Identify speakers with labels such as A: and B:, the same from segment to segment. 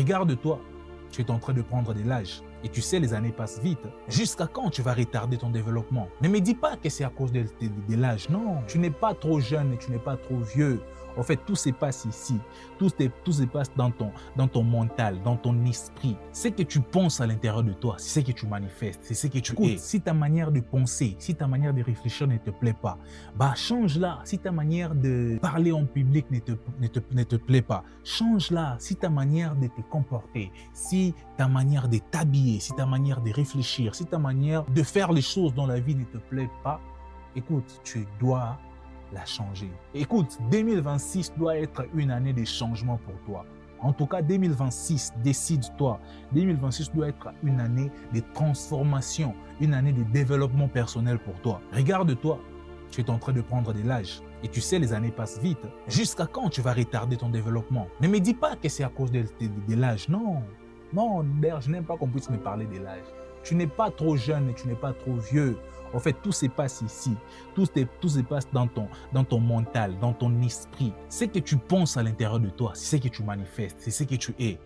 A: Regarde-toi, tu es en train de prendre de l'âge. Et tu sais, les années passent vite. Jusqu'à quand tu vas retarder ton développement? Ne me dis pas que c'est à cause de l'âge. Non, tu n'es pas trop jeune et tu n'es pas trop vieux. En fait, tout se passe ici. Tout se passe dans ton mental, dans ton esprit. Ce que tu penses à l'intérieur de toi, c'est ce que tu manifestes, c'est ce que tu es. Si ta manière de penser, si ta manière de réfléchir ne te plaît pas, bah change-la. Si ta manière de parler en public ne te plaît pas, change-la. Si ta manière de te comporter, si ta manière de t'habiller, si ta manière de réfléchir, si ta manière de faire les choses dans la vie ne te plaît pas, écoute, tu dois la changer. Écoute, 2026 doit être une année de changement pour toi. En tout cas, 2026, décide-toi. 2026 doit être une année de transformation, une année de développement personnel pour toi. Regarde-toi, tu es en train de prendre de l'âge. Et tu sais, les années passent vite. Jusqu'à quand tu vas retarder ton développement? Ne me dis pas que c'est à cause de l'âge. Non. Non, d'ailleurs, je n'aime pas qu'on puisse me parler de l'âge. Tu n'es pas trop jeune et tu n'es pas trop vieux. En fait, tout se passe ici. Tout se passe dans ton mental, dans ton esprit. Ce que tu penses à l'intérieur de toi, c'est ce que tu manifestes, c'est ce que tu es.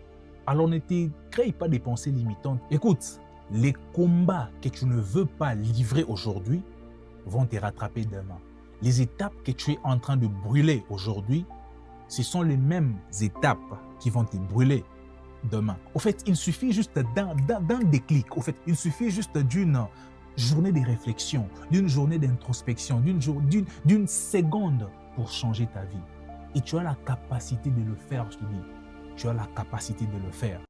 A: Alors ne te crée pas des pensées limitantes. Écoute, les combats que tu ne veux pas livrer aujourd'hui vont te rattraper demain. Les étapes que tu es en train de brûler aujourd'hui, ce sont les mêmes étapes qui vont te brûler demain. Au fait, il suffit juste d'un déclic. Au fait, il suffit juste d'une journée de réflexion, d'une journée d'introspection, d'une seconde pour changer ta vie. Et tu as la capacité de le faire, je te dis. Tu as la capacité de le faire.